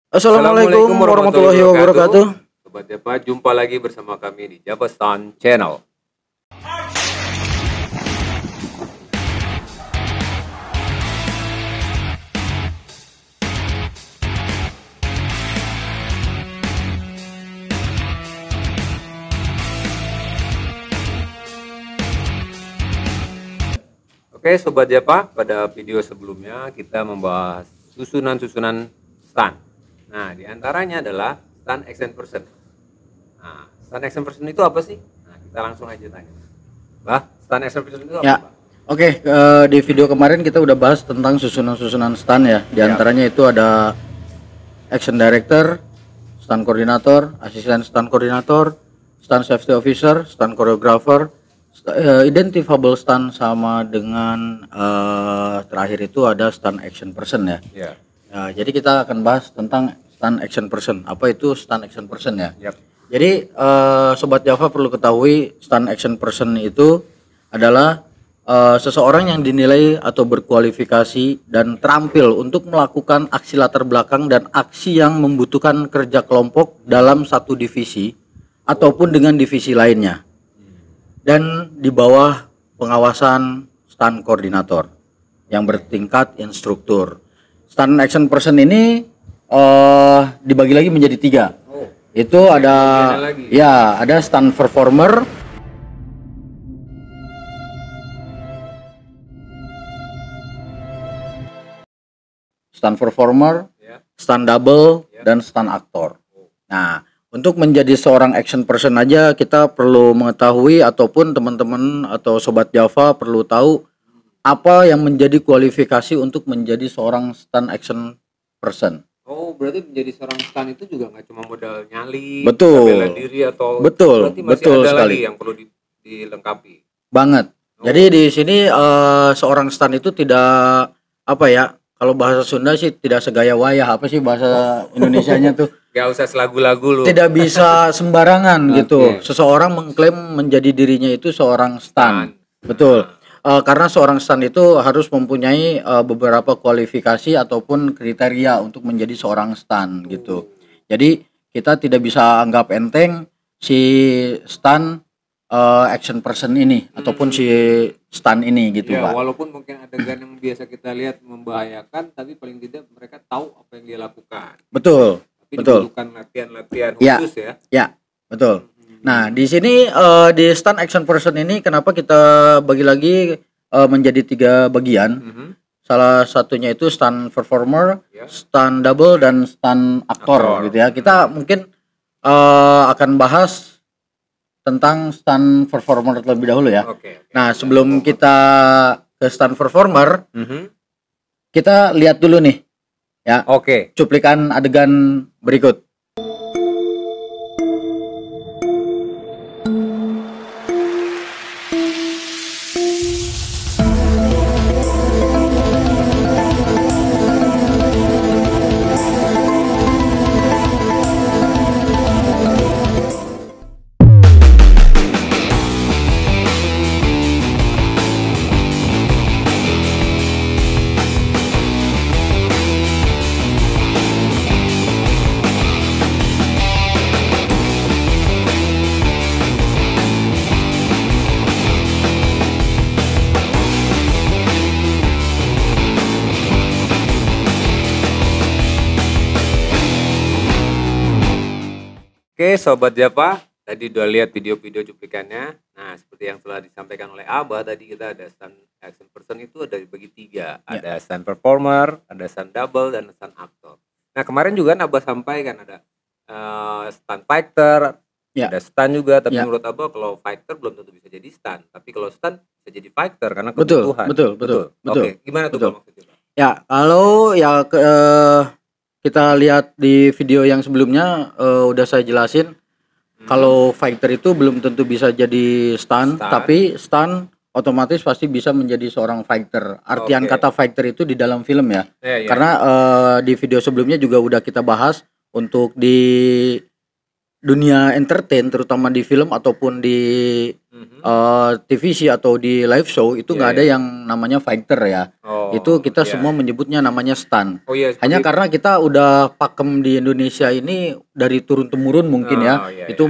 Assalamualaikum warahmatullahi wabarakatuh. Sobat Japa, jumpa lagi bersama kami di Japa Stan Channel. Oke Sobat Japa, pada video sebelumnya kita membahas susunan-susunan stand. Nah, diantaranya adalah stand action person. Nah, stand action person itu apa sih? Nah, kita langsung aja tanya. Bah, stand action person itu apa, Ya, Pak? oke. Di video kemarin kita udah bahas tentang susunan-susunan stand ya. Di antaranya itu ada action director, stand coordinator, asisten stand coordinator, stand safety officer, stand choreographer, identifiable stand, sama dengan terakhir itu ada stand action person ya. Ya. Nah, jadi kita akan bahas tentang stand action person. Apa itu stand action person ya? Yap. Jadi Sobat Java perlu ketahui stand action person itu adalah seseorang yang dinilai atau berkualifikasi dan terampil untuk melakukan aksi latar belakang dan aksi yang membutuhkan kerja kelompok dalam satu divisi ataupun dengan divisi lainnya, dan di bawah pengawasan stand koordinator yang bertingkat instruktur. Stand action person ini dibagi lagi menjadi 3. Itu ada ya, ada stand performer, stand double, dan stand aktor. Nah, untuk menjadi seorang action person aja kita perlu mengetahui, ataupun teman-teman atau Sobat Java perlu tahu apa yang menjadi kualifikasi untuk menjadi seorang stand action person. Oh, berarti menjadi seorang stand itu juga nggak cuma modal nyali, Betul. bela diri atau Betul, berarti masih betul ada sekali. lagi yang perlu dilengkapi. Banget. Jadi di sini seorang stand itu tidak, apa ya, kalau bahasa Sunda sih tidak segaya wayah, apa sih bahasa Indonesianya tuh? Gak usah selagu-lagu lu. Tidak bisa sembarangan gitu. Seseorang mengklaim menjadi dirinya itu seorang stand. Betul. Karena seorang stand itu harus mempunyai beberapa kualifikasi ataupun kriteria untuk menjadi seorang stand gitu. Jadi kita tidak bisa anggap enteng si stand action person ini ataupun si stand ini gitu, Ya, Pak. walaupun mungkin adegan yang biasa kita lihat membahayakan, tapi paling tidak mereka tahu apa yang dia lakukan. Betul. Tapi Betul. dibutuhkan latihan-latihan Ya. khusus ya. Ya, betul. Nah, di sini di stand action person ini kenapa kita bagi lagi menjadi 3 bagian? Salah satunya itu stand performer, stand double, dan stand aktor gitu ya. Kita mungkin akan bahas tentang stand performer terlebih dahulu ya. Nah, sebelum kita ke stand performer, kita lihat dulu nih ya, cuplikan adegan berikut. Oke, Sobat Japa, tadi udah lihat video-video cuplikannya. Nah, seperti yang telah disampaikan oleh Abah, tadi kita ada stand action person itu ada dibagi 3. Ada stand performer, ada stand double, dan stand aktor. Nah, kemarin juga kan Abah sampaikan ada stand fighter, ada stand juga, tapi menurut Abah kalau fighter belum tentu bisa jadi stand. Tapi kalau stand bisa jadi fighter karena kebutuhan. Betul. Oke, gimana tuh Bang maksudnya? Ya, kalau ya kita lihat di video yang sebelumnya udah saya jelasin kalau fighter itu belum tentu bisa jadi stand, tapi stand otomatis pasti bisa menjadi seorang fighter. Artian kata fighter itu di dalam film ya. Karena di video sebelumnya juga udah kita bahas untuk di dunia entertain, terutama di film ataupun di TVC atau di live show itu nggak ada yang namanya fighter ya. Oh, Itu kita iya. semua menyebutnya namanya stunt. Oh iya, Hanya seperti karena kita udah pakem di Indonesia ini dari turun temurun mungkin ya. iya, Itu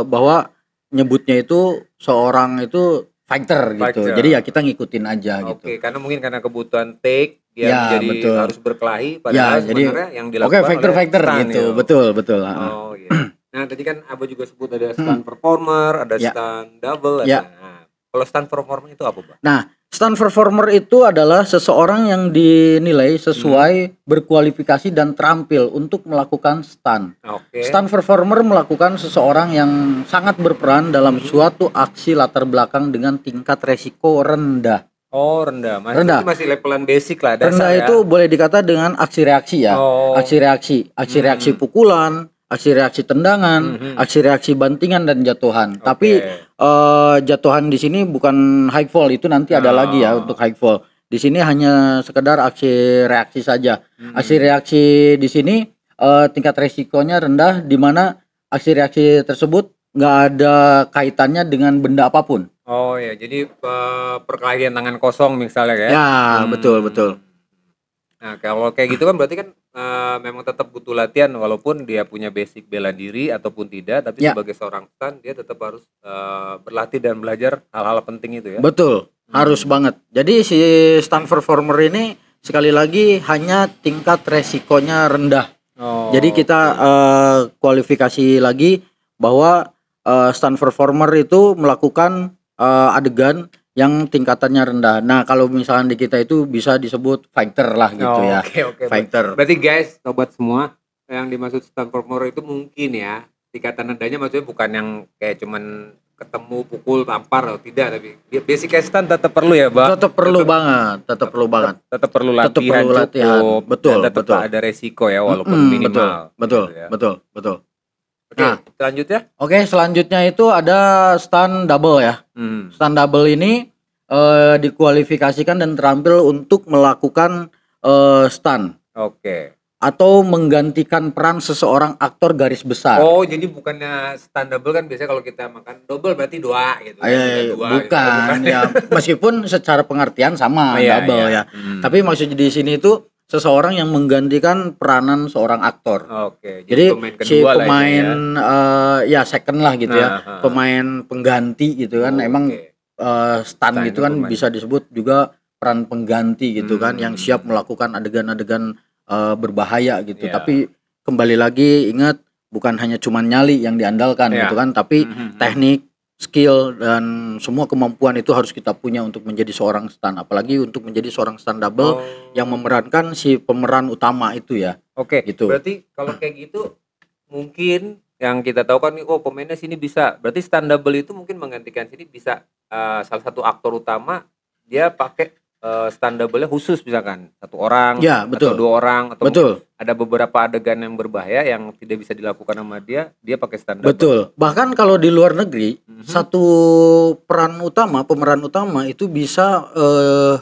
bahwa nyebutnya itu seorang itu fighter gitu. Fighter. Jadi ya kita ngikutin aja gitu. Oke, karena mungkin karena kebutuhan take dia Ya, menjadi betul. harus berkelahi Ya, padahal jadi sebenarnya yang oke dilakukan fighter oleh stunt gitu. ya. Betul, betul. Oh iya. Nah, tadi kan Abah juga sebut ada stunt Hmm. performer, ada Ya. stunt double, Ya. Nah, kalau stunt performer itu apa, Bang? Nah, stunt performer itu adalah seseorang yang dinilai sesuai berkualifikasi dan terampil untuk melakukan stunt. Oke. Stunt performer melakukan seseorang yang sangat berperan dalam suatu aksi latar belakang dengan tingkat resiko rendah. Oh, rendah. Rendah. Itu masih levelan basic lah dasar Rendah ya. itu boleh dikata dengan aksi reaksi ya. Oh. Aksi reaksi pukulan, aksi reaksi tendangan, aksi reaksi bantingan dan jatuhan. Tapi jatuhan di sini bukan high fall, itu nanti ada lagi ya untuk high fall. Di sini hanya sekedar aksi reaksi saja. Aksi reaksi di sini tingkat resikonya rendah, di mana aksi reaksi tersebut nggak ada kaitannya dengan benda apapun. Oh ya, jadi perkelahian tangan kosong misalnya ya. Ya, betul. Nah, kalau kayak gitu kan berarti kan memang tetap butuh latihan walaupun dia punya basic bela diri ataupun tidak, tapi Ya. sebagai seorang stunt dia tetap harus berlatih dan belajar hal-hal penting itu ya. Betul, harus banget. Jadi si stunt performer ini sekali lagi hanya tingkat resikonya rendah. Oh, Jadi kita kualifikasi lagi bahwa stunt performer itu melakukan adegan yang tingkatannya rendah. Nah, kalau misalnya di kita itu bisa disebut fighter lah gitu ya. Oke. Fighter. Berarti guys, sobat semua, yang dimaksud stunt performer itu mungkin ya tingkatan rendahnya maksudnya bukan yang kayak cuman ketemu pukul tampar atau tidak, tapi basic stunt tetap perlu ya, Bang. Tetap perlu banget. Tetap perlu Tetap latihan perlu latihan. cukup. Betul, dan tetap betul. ada resiko ya walaupun minimal. Betul, gitu ya. betul. Oke, Nah. selanjutnya. Oke, selanjutnya itu ada stunt double ya. Stunt double ini dikualifikasikan dan terampil untuk melakukan stunt Oke. atau menggantikan peran seseorang aktor garis besar. Oh, jadi bukannya stunt double kan biasanya kalau kita makan double berarti dua gitu. Bukan ya, meskipun secara pengertian sama double ya. Tapi maksudnya di sini itu seseorang yang menggantikan peranan seorang aktor. Oke. Jadi si kedua lah pemain ini ya. second lah gitu ya, pemain pengganti gitu kan. Emang stunt gitu kan pemain. bisa disebut juga peran pengganti gitu kan, yang siap melakukan adegan-adegan berbahaya gitu. Iya. Tapi kembali lagi ingat, bukan hanya cuman nyali yang diandalkan Iya. gitu kan, tapi teknik, skill dan semua kemampuan itu harus kita punya untuk menjadi seorang stunt, apalagi untuk menjadi seorang stunt double yang memerankan si pemeran utama itu ya. Oke, gitu. Berarti kalau kayak gitu mungkin yang kita tahu kan nih, pemainnya sini bisa. Berarti stunt double itu mungkin menggantikan sini bisa salah satu aktor utama dia pakai stunt double-nya khusus misalkan satu orang Ya, betul. atau dua orang atau Betul. ada beberapa adegan yang berbahaya yang tidak bisa dilakukan sama dia pakai stunt double. Betul. Bahkan kalau di luar negeri, satu pemeran utama itu bisa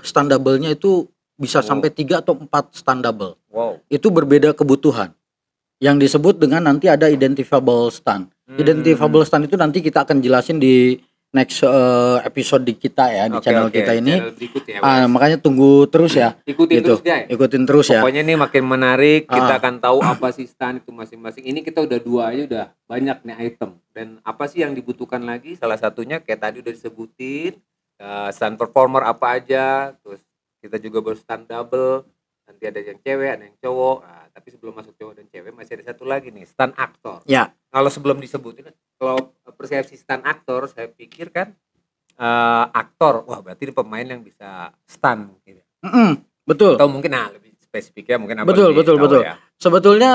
stunt double-nya itu bisa sampai 3 atau 4 stunt double. Wow. Itu berbeda kebutuhan. Yang disebut dengan nanti ada identifiable stunt. Identifiable stunt itu nanti kita akan jelasin di next episode di kita ya, di channel kita ini. Channel berikut ya, Makanya tunggu terus ya. Ikutin gitu. terus, Jay. Ikutin terus ya. Pokoknya nih makin menarik, kita akan tahu apa sih stunt itu masing-masing. Ini kita udah 2 aja udah banyak nih item. Dan apa sih yang dibutuhkan lagi? Salah satunya kayak tadi udah disebutin, stunt performer apa aja, terus kita juga berstunt double, nanti ada yang cewek, ada yang cowok. Nah, tapi sebelum masuk cowok dan cewek masih ada satu lagi nih, stunt aktor. Ya. Kalau sebelum disebutin, kalau persepsi stunt aktor, saya pikir kan aktor, wah berarti ini pemain yang bisa stunt gitu. Betul. Atau mungkin lebih spesifiknya mungkin apa? Betul. Ya. Sebetulnya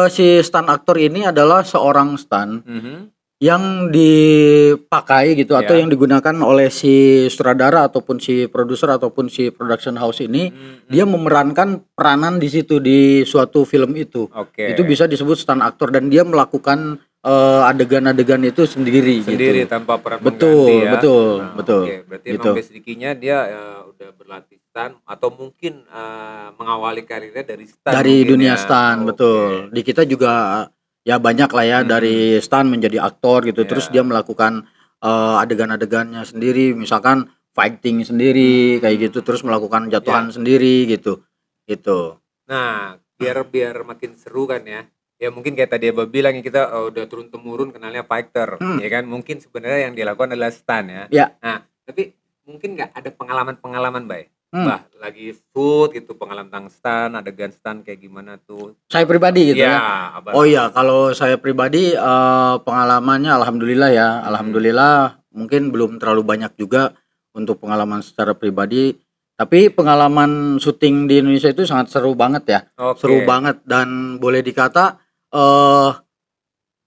si stunt aktor ini adalah seorang stunt yang dipakai gitu atau yang digunakan oleh si sutradara ataupun si produser ataupun si production house ini, dia memerankan peranan di situ di suatu film itu. Oke. Itu bisa disebut stunt aktor dan dia melakukan adegan-adegan itu sendiri gitu. Tanpa peran Betul, pengganti ya. betul. Oke, berarti Gitu. emang basicnya dia udah berlatih stunt atau mungkin mengawali karirnya dari stunt Dari mungkin dunia ya. stunt, Oke. betul. Di kita juga ya banyak lah ya, dari stunt menjadi aktor gitu. Iya. Terus dia melakukan adegan-adegannya sendiri, misalkan fighting sendiri kayak gitu, terus melakukan jatuhan sendiri gitu. Gitu. Nah, biar makin seru kan ya. Ya mungkin kayak tadi Abah bilang ya, kita udah turun temurun kenalnya fighter, ya kan? Mungkin sebenarnya yang dilakukan adalah stunt ya. Ya. Nah, tapi mungkin nggak ada pengalaman-pengalaman, Bay? Bah, lagi shoot gitu, pengalaman tentang stunt, adegan stunt kayak gimana tuh? Saya pribadi gitu ya. Abah. Oh iya, kalau saya pribadi pengalamannya alhamdulillah ya. Alhamdulillah mungkin belum terlalu banyak juga untuk pengalaman secara pribadi. Tapi pengalaman syuting di Indonesia itu sangat seru banget ya. Oke. Seru banget, dan boleh dikata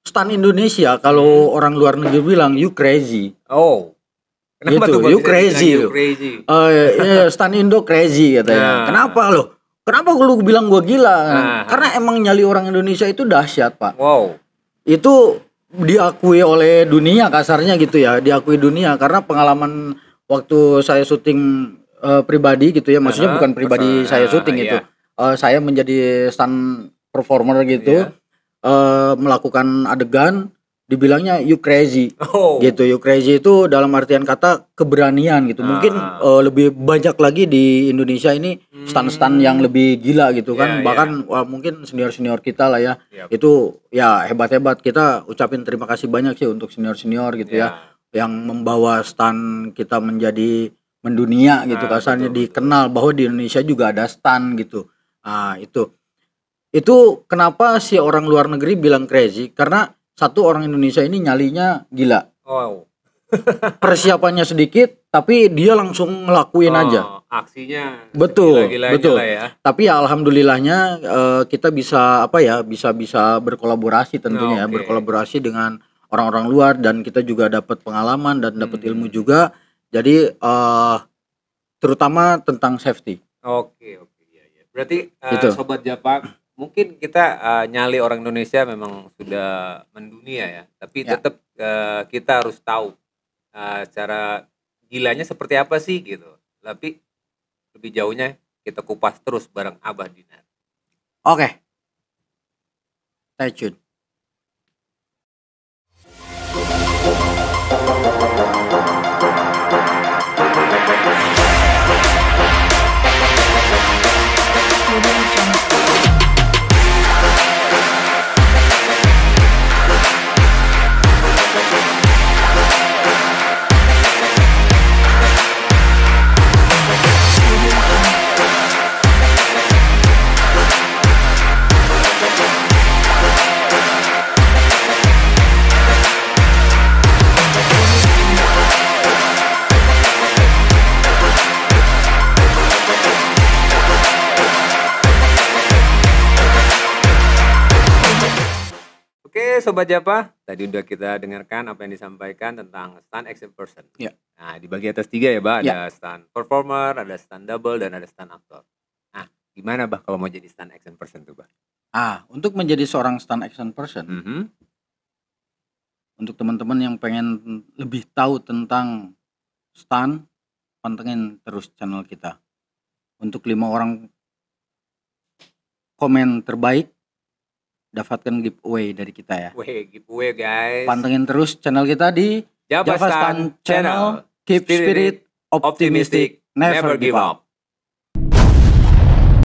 stunt Indonesia kalau orang luar negeri bilang you crazy. Oh. Kenapa Gitu, tuh Bang you bisa crazy dibilang lu. you crazy? Iya, stunt Indo crazy katanya. Nah. Kenapa lo? Kenapa lu bilang gua gila? Nah. Karena emang nyali orang Indonesia itu dahsyat, Pak. Wow. Itu diakui oleh dunia kasarnya gitu ya, diakui dunia karena pengalaman waktu saya syuting pribadi gitu ya, maksudnya bukan pribadi saya syuting gitu. Saya menjadi stunt performer gitu, melakukan adegan, dibilangnya you crazy. Gitu, you crazy itu dalam artian kata keberanian gitu. Mungkin lebih banyak lagi di Indonesia ini stunt-stunt yang lebih gila gitu kan. Bahkan wah, mungkin senior-senior kita lah ya. Itu ya hebat-hebat. Kita ucapin terima kasih banyak sih untuk senior-senior gitu ya, yang membawa stunt kita menjadi mendunia gitu, kasarnya dikenal bahwa di Indonesia juga ada stunt gitu. Nah, itu kenapa si orang luar negeri bilang crazy, karena satu, orang Indonesia ini nyalinya gila. Persiapannya sedikit tapi dia langsung ngelakuin aja. Aksinya betul. Ya. Tapi ya alhamdulillahnya kita bisa bisa berkolaborasi tentunya ya, berkolaborasi dengan orang-orang luar, dan kita juga dapat pengalaman dan dapat ilmu juga. Jadi terutama tentang safety. Oke. Ya. Berarti Sobat Japa, mungkin kita nyali orang Indonesia memang sudah mendunia ya, tapi tetap kita harus tahu cara gilanya seperti apa sih gitu. Tapi lebih jauhnya kita kupas terus bareng Abah Dinar. Oke. Stay tune. Sobat Japa, tadi udah kita dengarkan apa yang disampaikan tentang stunt action person. Ya. Nah, dibagi atas 3 ya, Bah. Ada stunt performer, ada stunt double, dan ada stunt actor. Nah, gimana, Bah, kalau mau jadi stunt action person tuh, Bah? Untuk menjadi seorang stunt action person, untuk teman-teman yang pengen lebih tahu tentang stunt, pantengin terus channel kita. Untuk 5 orang komen terbaik, dapatkan giveaway dari kita ya. Giveaway guys. Pantengin terus channel kita di Java Stunt Channel. Keep spirit optimistic, never give up.